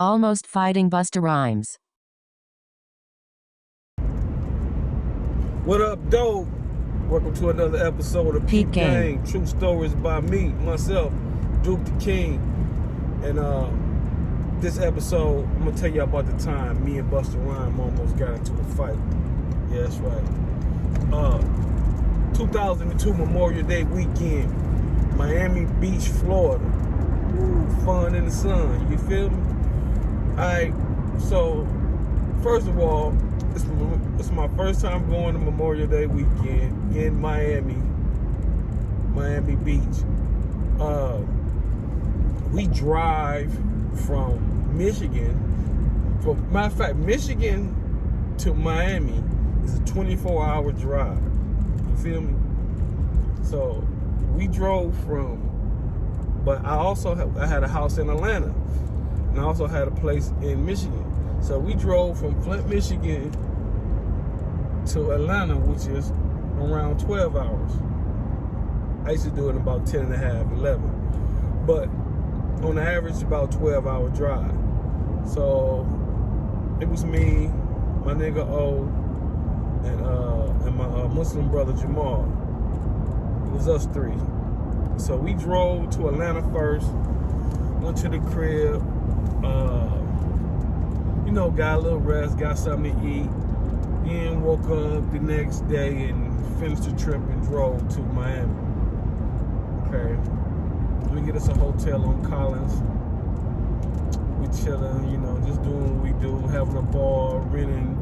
Almost fighting Busta Rhymes. What up, dope? Welcome to another episode of Peep Peep Game. Game. True stories by me, myself, Duke the King. And this episode, I'm gonna tell you about the time me and Busta Rhymes almost got into a fight. Yeah, that's right. 2002 Memorial Day weekend, Miami Beach, Florida. Woo, fun in the sun. You feel me? Alright, so first of all, it's my first time going to Memorial Day weekend in Miami Beach. We drive from Michigan. Matter of fact, Michigan to Miami is a 24-hour drive. You feel me? So we drove but I had a house in Atlanta, and I also had a place in Michigan. So we drove from Flint, Michigan to Atlanta, which is around 12 hours. I used to do it in about 10 and a half, 11. But on average, about 12-hour drive. So it was me, my nigga O, and my Muslim brother Jamal. It was us three. So we drove to Atlanta first, went to the crib, got a little rest, got something to eat, then woke up the next day and finished the trip and drove to Miami. Okay. We get us a hotel on Collins. We chilling, just doing what we do, having a ball, renting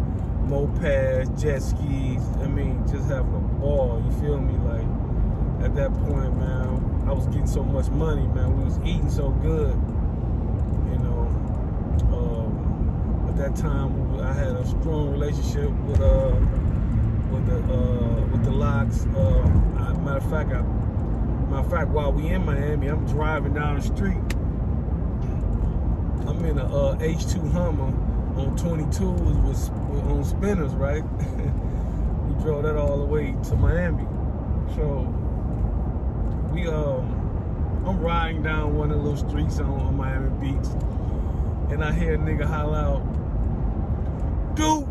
mopeds, jet skis. Just having a ball. You feel me? Like, at that point, man, I was getting so much money, man. We was eating so good. At that time, I had a strong relationship with the Locks. Matter of fact, while we in Miami, I'm driving down the street. I'm in a H2 Hummer on 22s on spinners, right? We drove that all the way to Miami. So I'm riding down one of the little streets on Miami Beach, and I hear a nigga holler out, "Dude!"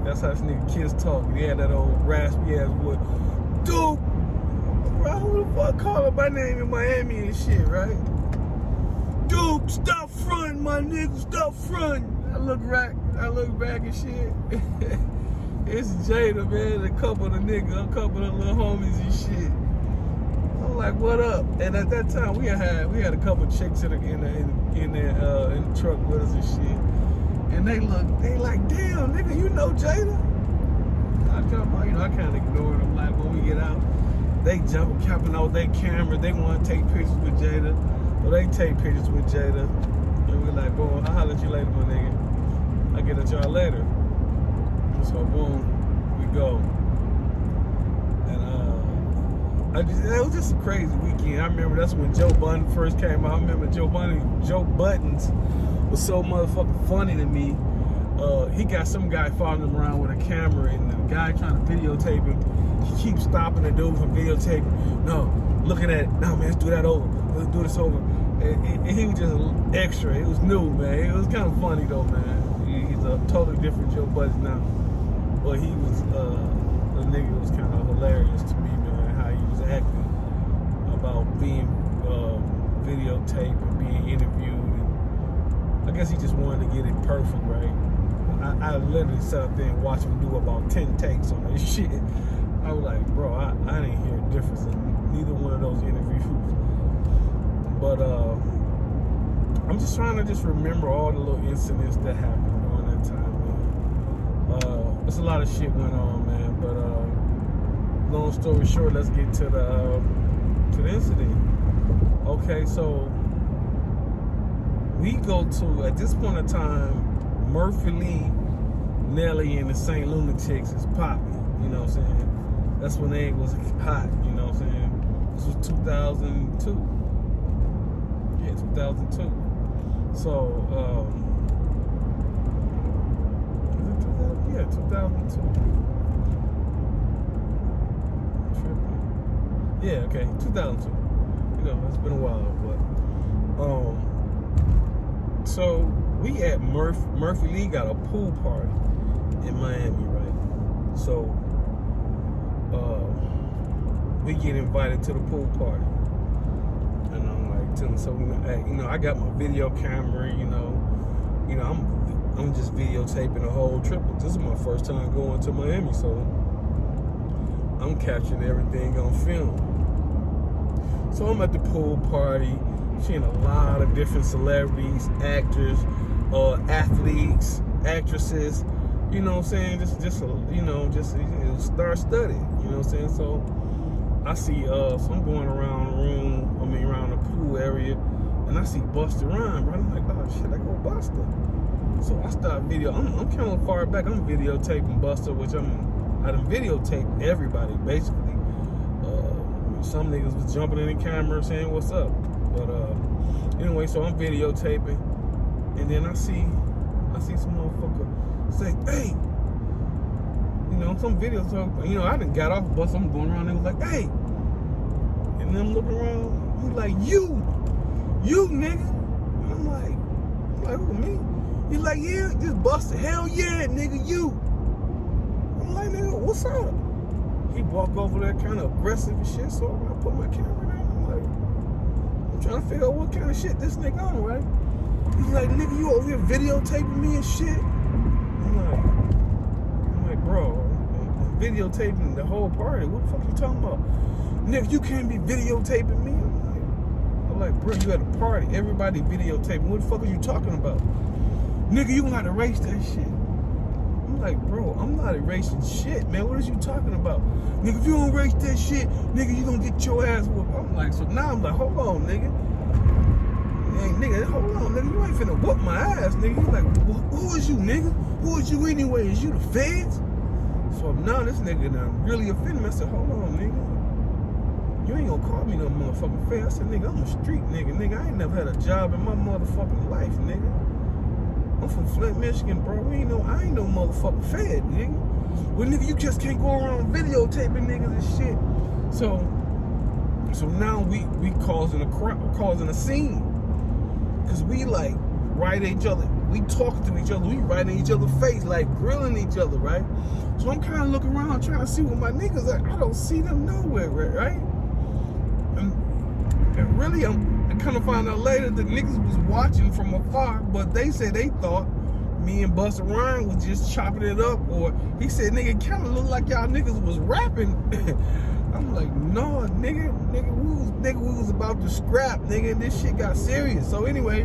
That's how this nigga kids talk. He had that old raspy ass voice. "Dude!" Bro, who the fuck calling my name in Miami and shit, right? "Dude, stop fronting, my nigga, stop fronting." I look back and shit. It's Jada, man, a couple of the little homies and shit. I'm like, "What up?" And at that time, we had a couple of chicks in the truck with us and shit. And they like, "Damn, nigga, you know Jada?" I kind of ignored them. Like, when we get out, they capping out their camera. They want to take pictures with Jada. So they take pictures with Jada. And we're like, "Boy, I'll holler at you later, my nigga. I'll get at y'all later." So boom, we go. And it was just a crazy weekend. I remember that's when Joe Budden first came out. I remember Joe Buttons was so motherfucking funny to me. He got some guy following him around with a camera, and the guy trying to videotape him, he keeps stopping the dude from videotaping. "No, looking at it. No, man, let's do that over. Let's do this over." And he was just extra. It was new, man. It was kind of funny though, man. He's a totally different Joe Budden now. But he was the nigga was kind of hilarious to me, man. How he was acting about being videotaped and being interviewed. I guess he just wanted to get it perfect, right? I literally sat up there and watched him do about 10 takes on this shit. I was like, bro, I didn't hear a difference in neither one of those interviews. But I'm just trying to remember all the little incidents that happened during that time, man. There's a lot of shit went on, man. But long story short, let's get to the incident. Okay, so we go to, at this point in time, Murphy Lee, Nelly, and the St. Lunatics is popping. You know what I'm saying? That's when they was hot. You know what I'm saying? This was 2002. Yeah, 2002. So, yeah, 2002. Yeah, okay, 2002. It's been a while, but So we at Murphy Lee got a pool party in Miami, right? So we get invited to the pool party, and I'm like, telling, so I got my video camera, I'm just videotaping the whole trip. This is my first time going to Miami, so I'm capturing everything on film. So I'm at the pool party, seeing a lot of different celebrities, actors, athletes, actresses. You know what I'm saying? Just star-studded. You know what I'm saying? So I see, so I'm going around the room, around the pool area, and I see Busta Rhymes, right? I'm like, oh shit, I go Busta. So I start I'm kind of far back. I'm videotaping Busta, which I done videotaped everybody, basically. Some niggas was jumping in the camera saying, what's up? But anyway, so I'm videotaping, and then I see some motherfucker say, hey, some videos, I done got off the bus, I'm going around, and was like, hey, and then I'm looking around, he's like, you nigga. And I'm like, who, me? He's like, yeah, just Busta, hell yeah, nigga, you. I'm like, nigga, what's up? He walk over there kind of aggressive and shit, so I put my camera down. I'm trying to figure out what kind of shit this nigga on, right? He's like, nigga, you over here videotaping me and shit? I'm like, bro, I'm videotaping the whole party. What the fuck you talking about? Nigga, you can't be videotaping me. I'm like, bro, you at a party, everybody videotaping. What the fuck are you talking about? Nigga, you gonna have to erase that shit. I'm like, bro, I'm not erasing shit, man. What is you talking about? Nigga, if you don't erase that shit, nigga, you gonna get your ass whooped. I'm like, so now I'm like, hold on, nigga. Hey, nigga, hold on, nigga. You ain't finna whoop my ass, nigga. You like, who is you, nigga? Who is you anyway? Is you the feds? So now this nigga done really offended me. I said, hold on, nigga. You ain't gonna call me no motherfucking fed. I said, nigga, I'm a street nigga, nigga. I ain't never had a job in my motherfucking life, nigga. I'm from Flint, Michigan, bro. I ain't no motherfucking fed, nigga. Well, nigga, you just can't go around videotaping niggas and shit. So now we causing a scene. Cause we like right at each other. We talking to each other. We right in each other's face, like grilling each other, right? So I'm kind of looking around trying to see where my niggas are. I don't see them nowhere, right? And really, I kind of found out later that niggas was watching from afar, but they said they thought me and Busta Rhymes was just chopping it up, or he said, nigga, kind of looked like y'all niggas was rapping. I'm like, no, nigga, we was about to scrap, nigga, and this shit got serious. So anyway,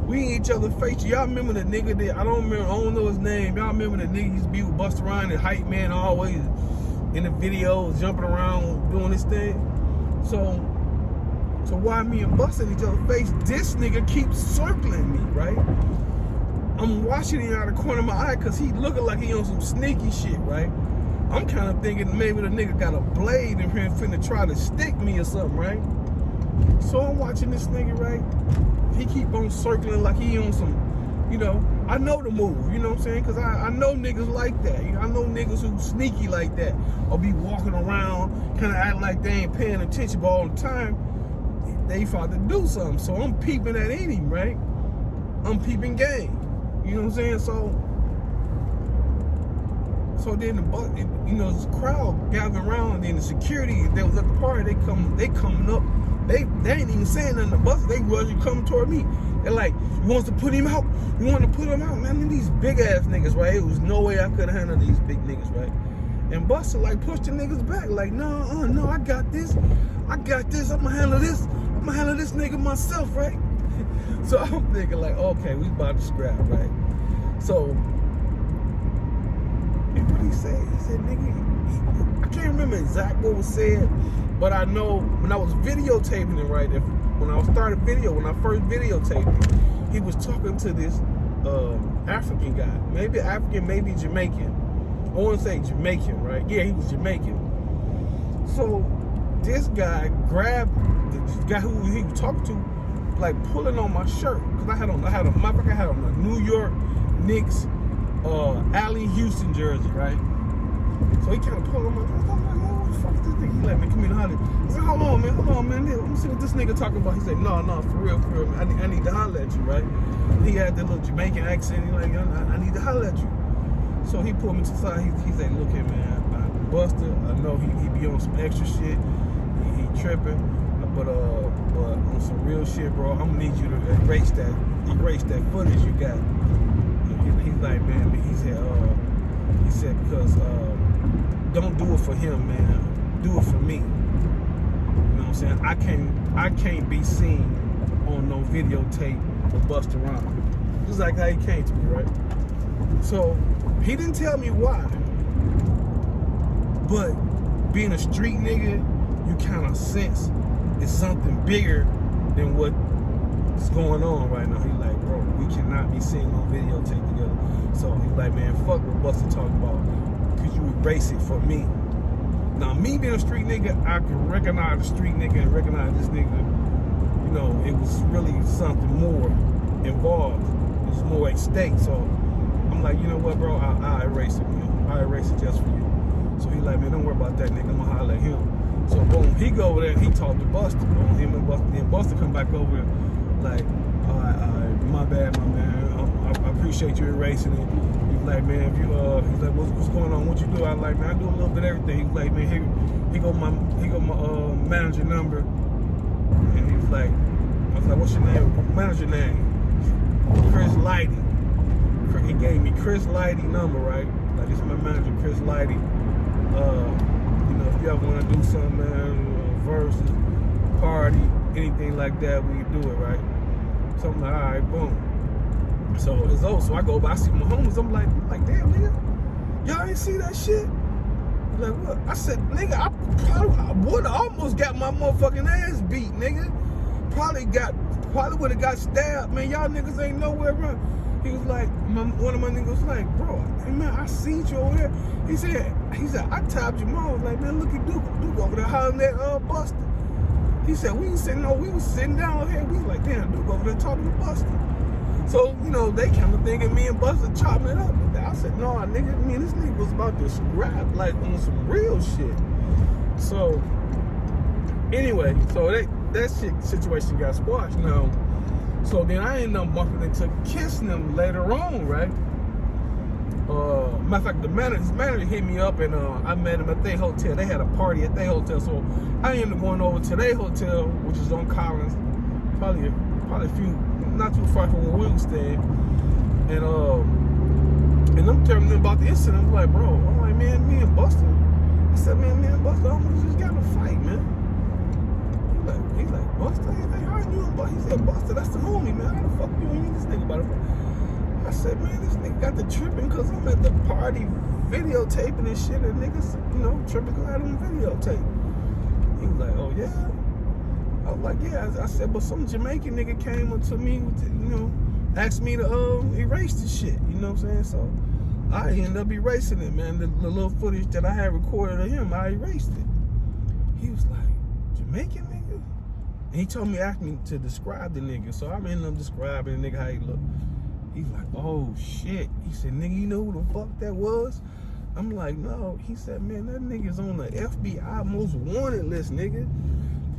we in each other's face. Y'all remember the nigga that, I don't know his name. Y'all remember the nigga used to be with Busta Rhymes, the hype man, always in the videos, jumping around, doing this thing. So while me and Busta in each other's face, this nigga keeps circling me, right? I'm watching him out of the corner of my eye because he looking like he on some sneaky shit, right? I'm kind of thinking maybe the nigga got a blade and finna try to stick me or something, right? So I'm watching this nigga, right? He keep on circling like he on some, I know the move, you know what I'm saying? Because I know niggas like that. I know niggas who sneaky like that or be walking around, kind of act like they ain't paying attention, but all the time, they about to do something. So I'm peeping at him, right? I'm peeping game. You know what I'm saying? So then the crowd gathered around, and then the security that was at the party, they coming up. They ain't even saying nothing to Busta. They rushing coming toward me. They're like, you want us to put him out? You want to put him out? Man, these big ass niggas, right? It was no way I could have handled these big niggas, right? And Busta like pushed the niggas back, like, no, I got this. I'm gonna handle this. I'm gonna handle this nigga myself, right? So I'm thinking like, okay, we about to scrap, right? So, and what he said, nigga, I can't remember exactly what was said, but I know when I was videotaping it, right, when I first videotaped it, he was talking to this African guy, maybe African, maybe Jamaican. I want to say Jamaican, right? Yeah, he was Jamaican. So this guy grabbed the guy who he was talking to, like pulling on my shirt, because I had on a New York Knicks Allen Houston jersey, right? So he kind of pulled on my shirt. I'm like, the fuck is this nigga? He like, man, come here to holler. I said, hold on, man. Let me see what this nigga talking about. He said, no, for real, man. I need to holler at you, right? He had that little Jamaican accent. He like, I need to holler at you. So he pulled me to the side. He said, look here, man, Busta, I know he be on some extra shit. He tripping. But on some real shit, bro, I'm gonna need you to erase that footage you got. He's like, man, he said because don't do it for him, man. Do it for me. You know what I'm saying? I can't be seen on no videotape with Busta Rhymes. Just like how he came to me, right? So he didn't tell me why. But being a street nigga, you kind of sense it's something bigger than what's going on right now. He's like, bro, we cannot be seen on videotape together. So he's like, man, fuck what Busta talking about. Could you erase it for me? Now, me being a street nigga, I can recognize the street nigga and recognize this nigga. You know, it was really something more involved. It was more at stake. So I'm like, you know what, bro? I'll erase it, man. I'll erase it just for you. So he's like, man, don't worry about that nigga. I'm gonna holler at him. So boom, he go over there and he talked to Busta. Boom, him and Busta. Then Busta come back over there like, all right, my bad, my man. I appreciate you erasing it. He's like, man, if you he's like, what's going on? What you do? I like, man, I do a little bit of everything. He's like, man, he go my manager number. And he's like, I was like, what's your name? Manager name? Chris Lighty. He gave me Chris Lighty number, right? Like, this is my manager, Chris Lighty. You know, if you ever want to do something, man, versus party, anything like that, we can do it, right? So I'm like, all right, boom. So it's over. So I go by, I see my homies. I'm like, damn, nigga, y'all ain't see that shit? Like, what? I said, nigga, I would have almost got my motherfucking ass beat, nigga. Probably would have got stabbed, man. Y'all niggas ain't nowhere around. He was like, one of my niggas was like, bro, hey man, I seen you over there. He said, I tapped your mom. I was like, man, look at Duke over there hollering at Busta. He said, we was sitting down here. We was like, damn, Duke over there talking to Busta. So, you know, they kind of thinking me and Busta chopping it up. I said, no, nigga, me and this nigga was about to scrap, like on some real shit. So, anyway, so that situation got squashed now. So then I ended up bumping into kissing them later on, right? Matter of fact, his manager hit me up and I met him at their hotel. They had a party at their hotel, so I ended up going over to their hotel, which is on Collins, probably a few, not too far from where we was staying. And I'm telling them about the incident. I'm like, bro, man, me and Busta. I said, man, me and Busta almost just got in a fight, man. He's like, Busta? He's like, how are you and Busta? He said, Busta, that's the homie, man. How the fuck you ain't this nigga about it? I said, man, this nigga got the tripping because I'm at the party videotaping and shit, and niggas, you know, tripping because I had him videotape. He was like, oh, yeah? I was like, yeah. I said, but some Jamaican nigga came up to me, asked me to erase the shit, you know what I'm saying? So I ended up erasing it, man. The little footage that I had recorded of him, I erased it. He was like, Jamaican nigga? And he told me, asked me to describe the nigga. So I ended up describing the nigga how he looked. He's like, oh shit. He said, nigga, you know who the fuck that was? I'm like, no. He said, man, that nigga's on the FBI most wanted list, nigga.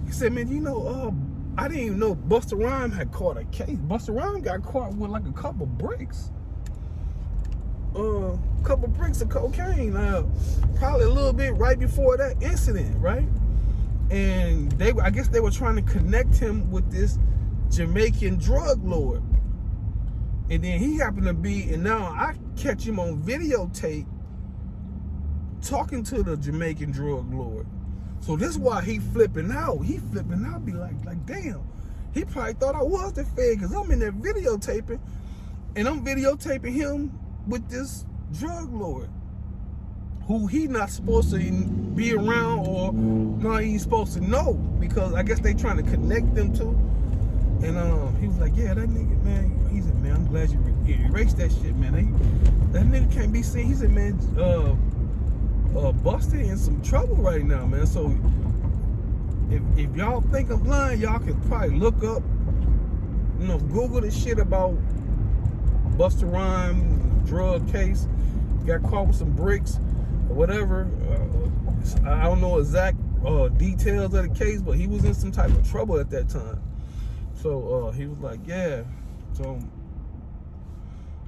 He said, man, you know, I didn't even know Busta Rhymes had caught a case. Busta Rhymes got caught with like a couple bricks. Couple bricks of cocaine. Probably a little bit right before that incident, right? And I guess they were trying to connect him with this Jamaican drug lord. And then he happened to be, and now I catch him on videotape talking to the Jamaican drug lord. So this is why he flipping out. He flipping out, be like damn. He probably thought I was the fed because I'm in there videotaping, and I'm videotaping him with this drug lord who he not supposed to be around, or no, he's supposed to know, because I guess they trying to connect them to. And he was like, yeah, that nigga, man. He said, man, I'm glad you erased that shit, man. That nigga can't be seen. He said, man, Busta in some trouble right now, man. So if y'all think I'm lying, y'all can probably look up, Google the shit about Busta Rhymes drug case. Got caught with some bricks or whatever. I don't know exact details of the case, but he was in some type of trouble at that time. So he was like, yeah. So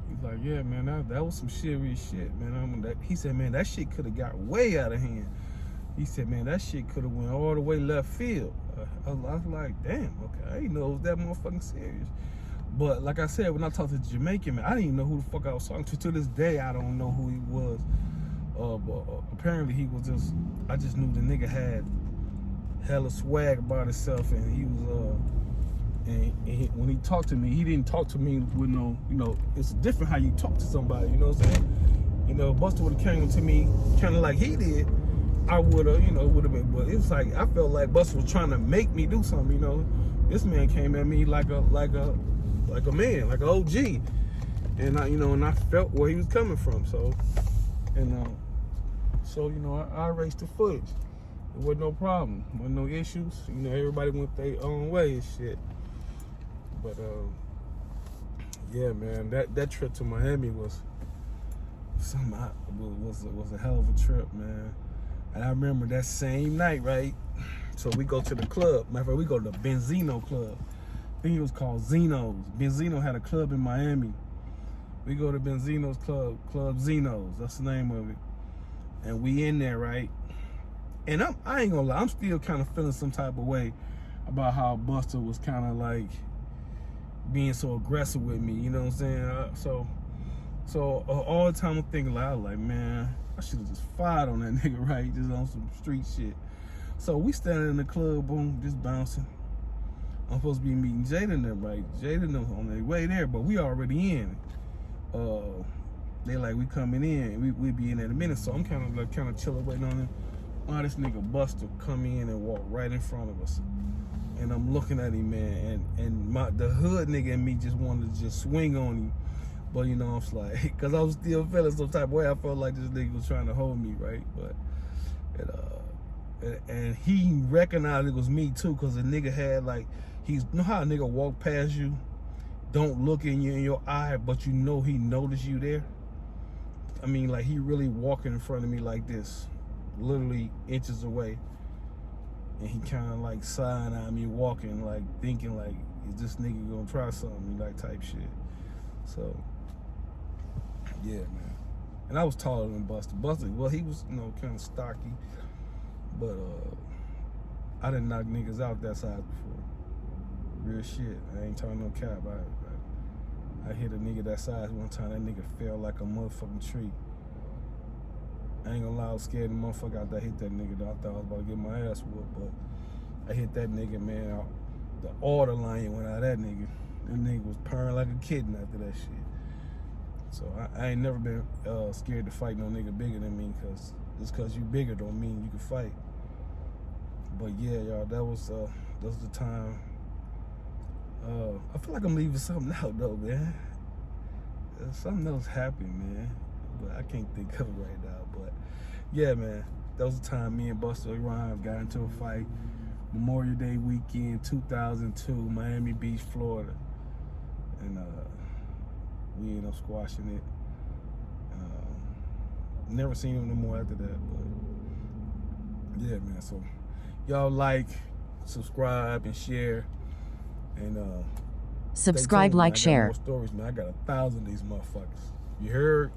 he's like, yeah, man, that was some serious shit, man. He said, man, that shit could have got way out of hand. He said, man, that shit could have went all the way left field. I was like, damn, okay, I didn't know it was that motherfucking serious. But like I said, when I talked to the Jamaican man, I didn't even know who the fuck I was talking to. To this day, I don't know who he was. But apparently he was I just knew the nigga had hella swag about himself, and he was, when he talked to me, he didn't talk to me with no, it's different how you talk to somebody, you know what I'm saying? Busta would have came to me kind of like he did, I would have, would have been, but it was like, I felt like Busta was trying to make me do something, This man came at me like a man, like an OG. And I felt where he was coming from, so, I erased the footage. It wasn't no problem, wasn't no issues. Everybody went their own way and shit. But yeah, man, that trip to Miami was a hell of a trip, man. And I remember that same night, right? So we go to the club. Matter of fact, we go to the Benzino Club. I think it was called Zeno's. Benzino had a club in Miami. We go to Benzino's Club Zeno's. That's the name of it. And we in there, right? And I ain't gonna lie, I'm still kind of feeling some type of way about how Busta was kind of like being so aggressive with me, you know what I'm saying? So all the time I'm thinking like, man, I should have just fired on that nigga, right? Just on some street shit. So we standing in the club, boom, just bouncing. I'm supposed to be meeting Jada and them, right? Jada and them on their way there, but we already in. They like, we coming in, we be in in a minute. So I'm kind of chilling, waiting on them. Oh, this nigga Busta come in and walk right in front of us. And I'm looking at him, man, and the hood nigga and me just wanted to just swing on him. But I was like, because I was still feeling some type of way. I felt like this nigga was trying to hold me, right? But and he recognized it was me too, because the nigga had like, you know how a nigga walk past you, don't look in your eye, but he noticed you there? I mean, like, he really walking in front of me like this, literally inches away. And he kind of like side-eyed me walking, like thinking like, is this nigga gonna try something, like type shit. So, yeah, man. And I was taller than Busta. Busta, well, he was, kind of stocky. But I didn't knock niggas out that size before. Real shit. I ain't talking no cap. I hit a nigga that size one time. That nigga fell like a motherfucking tree. I ain't gonna lie, I was scared the motherfucker out there hit that nigga though. I thought I was about to get my ass whooped, but I hit that nigga, man. The order line went out of that nigga. That nigga was purring like a kitten after that shit. So I ain't never been scared to fight no nigga bigger than me, cause just cause you bigger don't mean you can fight. But yeah, y'all, that was the time. I feel like I'm leaving something out though, man. Something else happened, man, but I can't think of it right now. But yeah, man, that was the time me and Busta Rhymes got into a fight. Memorial Day weekend, 2002, Miami Beach, Florida, and we ended up squashing it. Never seen him no more after that. But yeah, man. So y'all like, subscribe, and share, and subscribe, tuned, like, man. I got share. more stories, man. I got 1,000 of these motherfuckers. You heard?